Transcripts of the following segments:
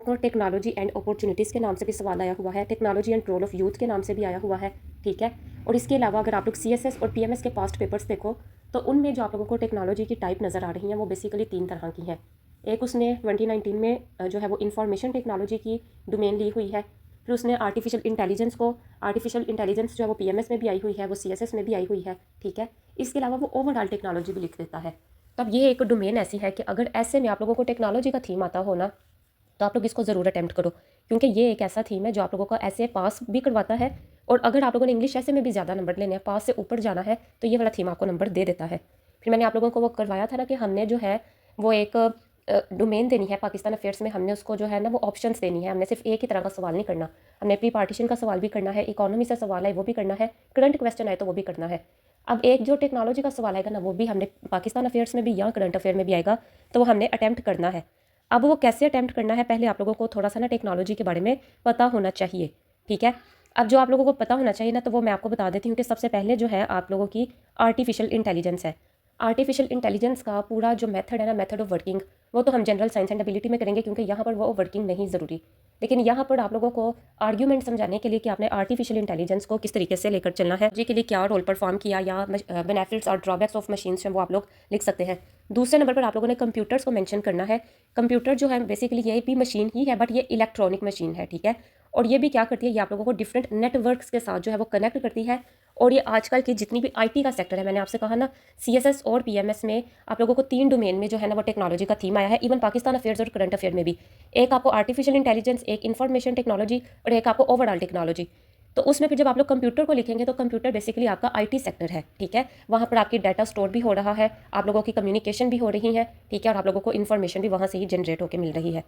और technology and opportunities के नाम से भी सवाल आया हुआ है, technology and role of youth के नाम से भी आया हुआ है, ठीक है। और इसके अलावा अगर आप लोग सीएसएस और पीएमएस के पास्ट पेपर्स देखो तो उनमें जो आप लोगों को टेक्नोलॉजी की टाइप नज़र आ रही हैं वो बेसिकली 3 तरह की हैं। एक उसने 2019 में जो है वो इंफॉर्मेशन टेक्नोलॉजी की डोमेन ली हुई है। फिर उसने आर्टिफिशियल इंटेलिजेंस जो है वो पीएमएस में भी आई हुई है, वो सीएसएस में भी आई हुई है, ठीक है। इसके अलावा वो ओवरऑल टेक्नोलॉजी भी लिख देता है। तो अब ये एक डोमेन ऐसी है कि अगर ऐसे में आप लोगों को टेक्नोलॉजी का थीम आता हो ना तो आप लोग इसको ज़रूर अटैम्प्ट करो, क्योंकि ये एक ऐसा थीम है जो आप लोगों का ऐसे पास भी करवाता है। और अगर आप लोगों ने इंग्लिश ऐसे में भी ज़्यादा नंबर लेने हैं, पास से ऊपर जाना है, तो ये वाला थीम आपको नंबर दे देता है। फिर मैंने आप लोगों को वो करवाया था ना कि हमने जो है वो एक डोमेन देनी है पाकिस्तान अफेयर्स में, हमने उसको जो है ना वो ऑप्शंस देनी है, हमने सिर्फ एक ही तरह का सवाल नहीं करना, हमने प्री पार्टीशन का सवाल भी करना है, इकोनॉमी से सवाल है वो भी करना है, करंट क्वेश्चन आए तो वो भी करना है। अब एक जो टेक्नोलॉजी का सवाल आएगा ना वो भी हमने पाकिस्तान अफेयर्स में भी या करंट अफेयर में भी आएगा, तो वो हमने अटैम्प्ट करना है। अब वो कैसे अटैम्प्ट करना है, पहले आप लोगों को थोड़ा सा ना टेक्नोलॉजी के बारे में पता होना चाहिए, ठीक है। अब जो आप लोगों को पता होना चाहिए ना, तो वो मैं आपको बता देती हूँ कि सबसे पहले जो है आप लोगों की आर्टिफिशियल इंटेलिजेंस है। आर्टिफिशियल इंटेलिजेंस का पूरा जो मेथड है ना, मेथड ऑफ वर्किंग, वो तो हम जनरल साइंस एंड एबिलिटी में करेंगे क्योंकि यहाँ पर वो वर्किंग नहीं ज़रूरी। लेकिन यहाँ पर आप लोगों को आर्ग्यूमेंट समझाने के लिए कि आपने आर्टिफिशियल इंटेलिजेंस को किस तरीके से लेकर चलना है, जी के लिए क्या रोल परफॉर्म किया, या बेनिफिट्स और ड्रॉबैक्स ऑफ मशीन्स हैं वो आप लोग लिख सकते हैं। दूसरे नंबर पर आप लोगों ने कंप्यूटर्स को मेंशन करना है। कंप्यूटर जो है बेसिकली ये भी मशीन ही है, बट ये इलेक्ट्रॉनिक मशीन है, ठीक है। और ये भी क्या करती है, ये आप लोगों को डिफरेंट नेटवर्क्स के साथ जो है वो कनेक्ट करती है। और ये आजकल की जितनी भी आईटी का सेक्टर है, मैंने आपसे कहा ना सीएसएस और पीएमएस में आप लोगों को 3 डोमेन में जो है ना वो टेक्नोलॉजी का थीम आया है, इवन पाकिस्तान अफेयर्स और करंट अफेयर में भी। एक आपको आर्टिफिशियल इंटेलिजेंस, एक इन्फॉर्मेशन टेक्नोलॉजी और एक आपको ओवरऑल टेक्नोलॉजी। तो उसमें फिर जब आप लोग कंप्यूटर को लिखेंगे तो कंप्यूटर बेसिकली आपका आईटी सेक्टर है, ठीक है। वहाँ पर आपकी डाटा स्टोर भी हो रहा है, आप लोगों की कम्युनिकेशन भी हो रही है, ठीक है, और आप लोगों को इन्फॉर्मेशन भी वहाँ से ही जनरेट होकर मिल रही है।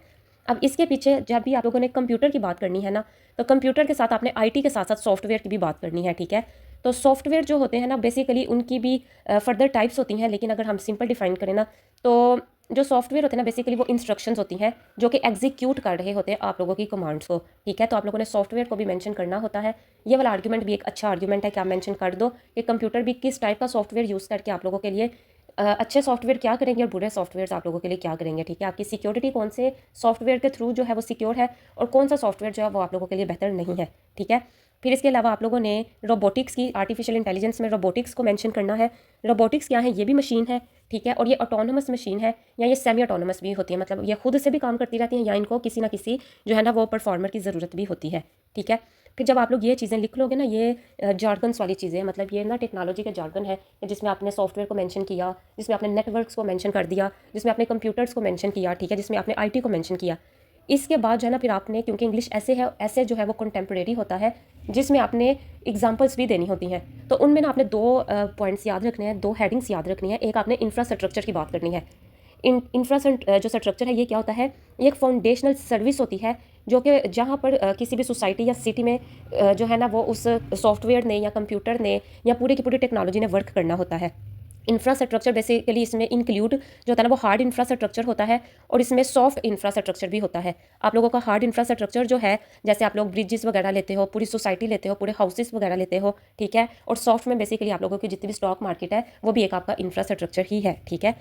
अब इसके पीछे जब भी आप लोगों ने कंप्यूटर की बात करनी है ना, तो कंप्यूटर के साथ आपने आईटी के साथ साथ सॉफ्टवेयर की भी बात करनी है, ठीक है। तो सॉफ्टवेयर जो होते हैं ना बेसिकली उनकी भी फर्दर टाइप्स होती हैं, लेकिन अगर हम सिंपल डिफाइन करें ना तो जो सॉफ्टवेयर होते हैं ना बेसिकली वो इंस्ट्रक्शंस होती हैं जो कि एग्जीक्यूट कर रहे होते हैं आप लोगों की कमांड्स को, ठीक है। तो आप लोगों ने सॉफ्टवेयर को भी मेंशन करना होता है। ये वाला आर्ग्यूमेंट भी एक अच्छा आर्ग्यूमेंट है कि आप मेंशन कर दो कि कंप्यूटर भी किस टाइप का सॉफ्टवेयर यूज़ करके आप लोगों के लिए अच्छे सॉफ्टवेयर क्या करेंगे और बुरे सॉफ्टवेयर आप लोगों के लिए क्या करेंगे, ठीक है। आपकी सिक्योरिटी कौन से सॉफ्टवेयर के थ्रू जो है वो सिक्योर है और कौन सा सॉफ्टवेयर जो है वो आप लोगों के लिए बेहतर नहीं है, ठीक है। फिर इसके अलावा आप लोगों ने रोबोटिक्स की, आर्टिफिशियल इंटेलिजेंस में रोबोटिक्स को मेंशन करना है। रोबोटिक्स क्या है, ये भी मशीन है, ठीक है, और ये ऑटोनोमस मशीन है या ये सेमी ऑटोनोमस भी होती है, मतलब ये खुद से भी काम करती रहती हैं या इनको किसी ना किसी जो है ना वो परफॉर्मर की ज़रूरत भी होती है, ठीक है। फिर जब आप लोग ये चीज़ें लिख लोगे ना, ये जार्गन्स वाली चीज़ें हैं, मतलब ये ना टेक्नोलॉजी का जार्गन है जिसमें आपने सॉफ्टवेयर को मेंशन किया, जिसमें आपने नेटवर्क्स को मेंशन कर दिया, जिसमें आपने कंप्यूटर्स को मेंशन किया, ठीक है, जिसमें आपने आईटी को मेंशन किया। इसके बाद जो है ना फिर आपने, क्योंकि इंग्लिश ऐसे है, ऐसे जो है वो कंटेम्प्रेरी होता है जिसमें आपने एग्जांपल्स भी देनी होती हैं। तो उनमें ना आपने 2 पॉइंट्स याद रखने हैं, 2 हेडिंग्स याद रखनी है। एक आपने इंफ्रास्ट्रक्चर की बात करनी है। जो स्ट्रक्चर है ये क्या होता है, ये एक फाउंडेशनल सर्विस होती है जो कि जहाँ पर किसी भी सोसाइटी या सिटी में जो है ना वो उस सॉफ्टवेयर ने या कंप्यूटर ने या पूरी की पूरी टेक्नोलॉजी ने वर्क करना होता है। इंफ्रास्ट्रक्चर बेसिकली इसमें इंक्लूड जो होता है ना वो हार्ड इंफ्रास्ट्रक्चर होता है और इसमें सॉफ्ट इंफ्रास्ट्रक्चर भी होता है। आप लोगों का हार्ड इंफ्रास्ट्रक्चर जो है, जैसे आप लोग ब्रिजेस वगैरह लेते हो, पूरी सोसाइटी लेते हो, पूरे हाउसेस वगैरह लेते हो, ठीक है। और सॉफ्ट में बेसिकली आप लोगों की जितनी भी स्टॉक मार्केट है वो भी एक आपका इंफ्रास्ट्रक्चर ही है, ठीक है।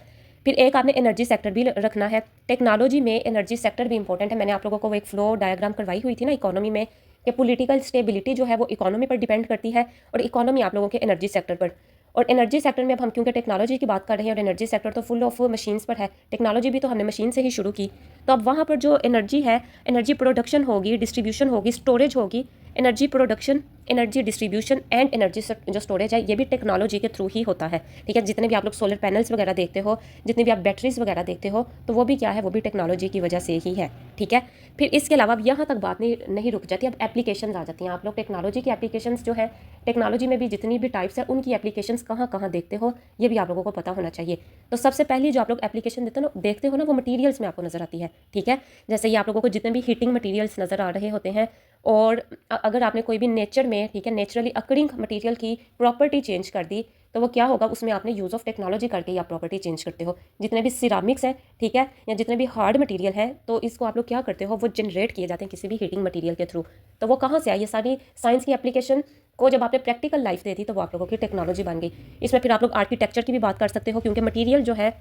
फिर एक आपने एनर्जी सेक्टर भी रखना है। टेक्नोलॉजी में एनर्जी सेक्टर भी इंपॉर्टेंट है। मैंने आप लोगों को वो एक फ्लो डायग्राम करवाई हुई थी ना इकोनॉमी में, कि पॉलिटिकल स्टेबिलिटी जो है वो इकोनॉमी पर डिपेंड करती है और इकोनॉमी आप लोगों के एनर्जी सेक्टर पर। और एनर्जी सेक्टर में अब हम क्योंकि टेक्नोलॉजी की बात कर रहे हैं और एनर्जी सेक्टर तो फुल ऑफ मशीन्स पर है, टेक्नोलॉजी भी तो हमने मशीन से ही शुरू की, तो अब वहाँ पर जो एनर्जी है, एनर्जी प्रोडक्शन होगी, डिस्ट्रीब्यूशन होगी, स्टोरेज होगी। Energy production, energy distribution and energy जो स्टोरेज है ये भी टेक्नोलॉजी के थ्रू ही होता है, ठीक है। जितने भी आप लोग सोलर पैनल्स वगैरह देखते हो, जितनी भी आप बैटरीज वगैरह देखते हो, तो वो भी क्या है, वो भी टेक्नोलॉजी की वजह से ही है, ठीक है। फिर इसके अलावा अब यहाँ तक बात नहीं रुक जाती, अब एप्लीकेशंस आ जाती हैं। आप लोग टेक्नोलॉजी की एप्लीकेशंस जो है, टेक्नोलॉजी में भी जितनी भी टाइप्स है उनकी एप्लीकेशंस कहाँ कहाँ देखते हो ये भी आप लोगों को पता होना चाहिए। तो सबसे पहली जो आप लोग एप्लीकेशन देखते हो ना वो मटीरियल्स में आपको नजर आती है, ठीक है। जैसे ये आप लोगों को जितने भी हीटिंग मटीरियल्स नजर आ रहे होते हैं, और अगर आपने कोई भी नेचर में, ठीक है, नेचुरली अकरिंग मटेरियल की प्रॉपर्टी चेंज कर दी, तो वो क्या होगा, उसमें आपने यूज़ ऑफ टेक्नोलॉजी करके आप प्रॉपर्टी चेंज करते हो। जितने भी सिरामिक्स हैं, ठीक है, या जितने भी हार्ड मटेरियल है, तो इसको आप लोग क्या करते हो, वो जनरेट किए जाते हैं किसी भी हीटिंग मटेरियल के थ्रू। तो वो कहाँ से आई, ये सारी साइंस की एप्लीकेशन को जब आपने प्रैक्टिकल लाइफ दे दी तो वो आप लोगों की टेक्नोलॉजी बन गई। इसमें फिर आप लोग आर्किटेक्चर की भी बात कर सकते हो, क्योंकि मटीरियल जो है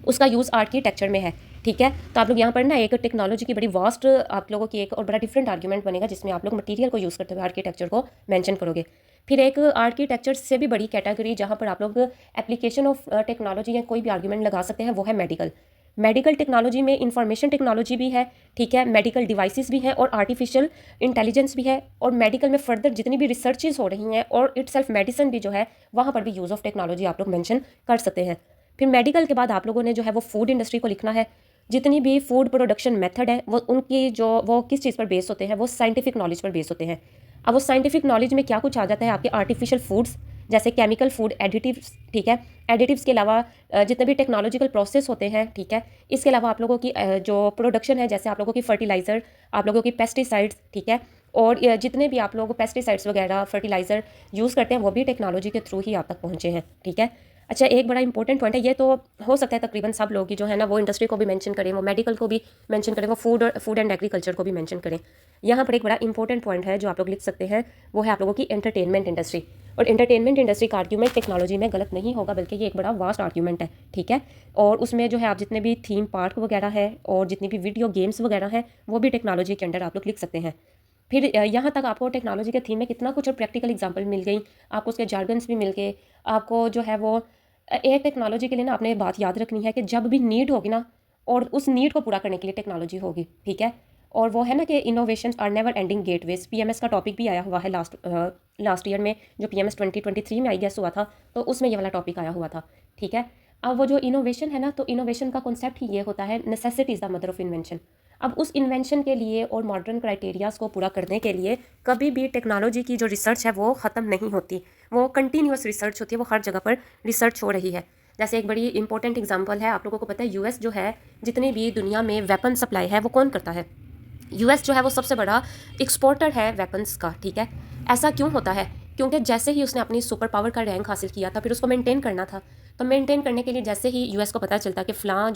उसका यूज़ आर्किटेक्चर में है, ठीक है। तो आप लोग यहाँ पर ना एक टेक्नोलॉजी की बड़ी वास्ट आप लोगों की एक और बड़ा डिफरेंट आर्ग्यूमेंट बनेगा, जिसमें आप लोग मटीरियल को यूज़ करते हुए आर्किटेक्चर को मेंशन करोगे। फिर एक आर्किटेक्चर से भी बड़ी कैटेगरी जहाँ पर आप लोग एप्लीकेशन ऑफ टेक्नोलॉजी या कोई भी आर्ग्यूमेंट लगा सकते हैं, वो है मेडिकल। मेडिकल टेक्नोलॉजी में इंफॉर्मेशन टेक्नोलॉजी भी है, ठीक है, मेडिकल डिवाइसेस भी हैं और आर्टिफिशियल इंटेलिजेंस भी है, और मेडिकल में फर्दर जितनी भी रिसर्चेज हो रही हैं और इटसेल्फ मेडिसिन भी जो है वहाँ पर भी यूज़ ऑफ टेक्नोलॉजी आप लोग मेंशन कर सकते हैं। फिर मेडिकल के बाद आप लोगों ने जो है वो फूड इंडस्ट्री को लिखना है। जितनी भी फूड प्रोडक्शन मेथड है वो उनकी जो वो किस चीज़ पर बेस होते हैं, वो साइंटिफिक नॉलेज पर बेस होते हैं। अब वो साइंटिफिक नॉलेज में क्या कुछ आ जाता है, आपके आर्टिफिशियल फूड्स जैसे केमिकल फूड एडिटिव्स, ठीक है। एडिटिव्स के अलावा जितने भी टेक्नोलॉजिकल प्रोसेस होते हैं, ठीक है। इसके अलावा आप लोगों की जो प्रोडक्शन है, जैसे आप लोगों की फर्टिलाइज़र, आप लोगों की पेस्टिसाइड्स, ठीक है, और जितने भी आप लोग पेस्टिसाइड्स वगैरह फर्टिलाइज़र यूज़ करते हैं वो भी टेक्नोलॉजी के थ्रू ही आप तक पहुँचे हैं, ठीक है। अच्छा, एक बड़ा इंपॉर्टेंट पॉइंट है, ये तो हो सकता है तकरीबन सब लोग ही जो है ना वो इंडस्ट्री को भी मेंशन करें, वो मेडिकल को भी मेंशन करें, वो फूड एंड एग्रीकल्चर को भी मेंशन करें। यहाँ पर एक बड़ा इंपॉर्टेंट पॉइंट है जो आप लोग लिख सकते हैं, वो है आप लोगों की एंटरटेनमेंट इंडस्ट्री। और एंटरटेनमेंट इंडस्ट्री का आर्ग्यूमेंट टेक्नोलॉजी में गलत नहीं होगा, बल्कि ये एक बड़ा वास्ट आर्ग्यूमेंट है, ठीक है। और उसमें जो है आप जितने भी थीम पार्क वगैरह है और जितनी भी वीडियो गेम्स वगैरह हैं वो भी टेक्नोलॉजी के अंडर आप लोग लिख सकते हैं। फिर यहाँ तक आपको टेक्नोलॉजी के थीम में कितना कुछ और प्रैक्टिकल एग्जांपल मिल गई, आपको उसके जार्गन्स भी मिल गए, आपको जो है वो एक टेक्नोलॉजी के लिए ना आपने बात याद रखनी है कि जब भी नीड होगी ना, और उस नीड को पूरा करने के लिए टेक्नोलॉजी होगी, ठीक है। और वो है ना कि innovations are never ending gateways, PMS का टॉपिक भी आया हुआ है लास्ट ईयर में, जो पीएमएस 2023 में आई गेस हुआ था, तो उसमें ये वाला टॉपिक आया हुआ था, ठीक है। अब वो जो इनोवेशन है ना, तो इनोवेशन का कॉन्सेप्ट ही ये होता है, necessity is the mother of invention. अब उस इन्वेंशन के लिए और मॉडर्न क्राइटेरियाज़ को पूरा करने के लिए कभी भी टेक्नोलॉजी की जो रिसर्च है वो ख़त्म नहीं होती, वो कंटिन्यूस रिसर्च होती है, वो हर जगह पर रिसर्च हो रही है। जैसे एक बड़ी इंपॉर्टेंट एग्जांपल है, आप लोगों को पता है यूएस जो है जितनी भी दुनिया में वेपन सप्लाई है वो कौन करता है, यूएस जो है वो सबसे बड़ा एक्सपोर्टर है वेपन्स का, ठीक है। ऐसा क्यों होता है, क्योंकि जैसे ही उसने अपनी सुपर पावर का रैंक हासिल किया था, फिर उसको मेंटेन करना था, तो मेंटेन करने के लिए जैसे ही यूएस को पता चलता कि फ़लाँ